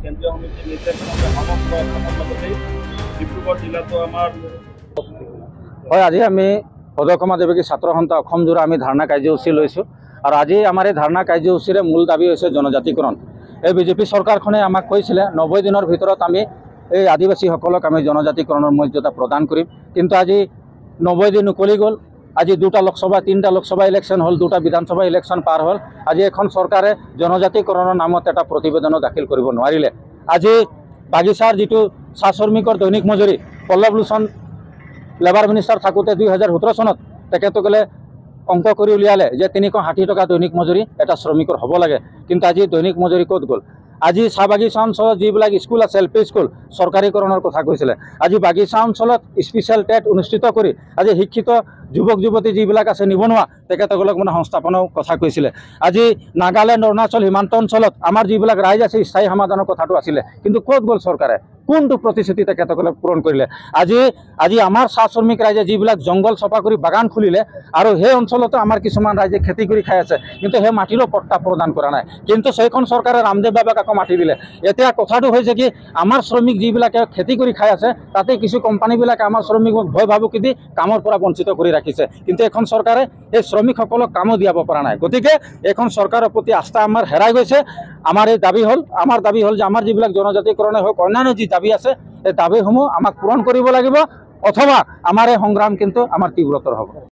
কেন্দ্ৰীয় সমিতিৰ নিৰ্দেশমতে সমগ্ৰ অসমৰ লগতে ডিব্ৰুগড় জিলাতো আমাৰ হয়। আজি আমি সদৌ দেৱকী ছাত্ৰ সন্থা অসমজোৰা আমি ধাৰণা কাৰ্যসূচী লৈছোঁ আৰু আজি আমাৰ এই ধাৰণা কাৰ্যসূচীৰে মূল দাবী হৈছে জনজাতিকৰণ। এই বিজেপি চৰকাৰখনে আমাক কৈছিলে 90 দিনৰ ভিতৰত আমি এই আদিবাসীসকলক আমি জনজাতিকৰণৰ মৰ্যাদা প্ৰদান কৰিম, কিন্তু আজি 90 দিন উকলি গ'ল। আজি 2টা লোকসভা 3টা লোকসভা ইলেকশ্যন হ'ল, 2টা বিধানসভা ইলেকশ্যন পাৰ হ'ল। আজি এখন চৰকাৰে জনজাতিকৰণৰ নামত এটা প্ৰতিবেদনো দাখিল কৰিব নোৱাৰিলে। আজি বাগিচাৰ যিটো চাহ শ্ৰমিকৰ দৈনিক মজুৰি পল্লৱ লোচন লেবাৰ মিনিষ্টাৰ থাকোঁতে 2017 চনত তেখেতসকলে অংক কৰি উলিয়ালে যে 360 টকা দৈনিক মজুৰি এটা শ্ৰমিকৰ হ'ব লাগে, কিন্তু আজি দৈনিক মজুৰি ক'ত গ'ল? আজি চাহ বাগিচা অঞ্চলত যিবিলাক স্কুল আছে LP স্কুল চৰকাৰীকৰণৰ কথা কৈছিলে, আজি বাগিচা অঞ্চলত স্পেচিয়েল টেট অনুষ্ঠিত কৰি আজি শিক্ষিত যুৱক যুৱতী যিবিলাক আছে নিবনুৱা তেখেতসকলক মানে সংস্থাপনৰ কথা কৈছিলে। আজি নাগালেণ্ড অৰুণাচল সীমান্ত অঞ্চলত আমাৰ যিবিলাক ৰাইজ আছে স্থায়ী সমাধানৰ কথাটো আছিলে, কিন্তু ক'ত গ'ল চৰকাৰে? কোনটো প্ৰতিশ্ৰুতি তেখেতসকলে পূৰণ কৰিলে? আজি আমাৰ চাহ শ্ৰমিক ৰাইজে যিবিলাক জংঘল চফা কৰি বাগান খুলিলে আৰু সেই অঞ্চলতো আমাৰ কিছুমান ৰাইজে খেতি কৰি খাই আছে, কিন্তু সেই মাটিৰো পট্টা প্ৰদান কৰা নাই। কিন্তু সেইখন চৰকাৰে ৰামদেৱ বাবাক আকৌ মাটি দিলে। এতিয়া কথাটো হৈছে কি, আমাৰ শ্ৰমিক যিবিলাকে খেতি কৰি খাই আছে তাতে কিছু কোম্পানীবিলাকে আমাৰ শ্ৰমিকক ভয় ভাবুকি দি কামৰ পৰা বঞ্চিত কৰি ৰাখিছে, কিন্তু এখন চৰকাৰে এই শ্ৰমিকসকলক কামো দিয়াব পৰা নাই। গতিকে এইখন চৰকাৰৰ প্ৰতি আস্থা আমাৰ হেৰাই গৈছে। আমাৰ দাবী হ'ল যে আমাৰ যিবিলাক জনজাতিকৰণে হওক অন্যান্য যি দাবী আছে এই দাবীসমূহ আমাক পূৰণ কৰিব লাগিব, অথবা আমাৰ এই সংগ্ৰাম কিন্তু আমাৰ তীব্ৰতৰ হ'ব।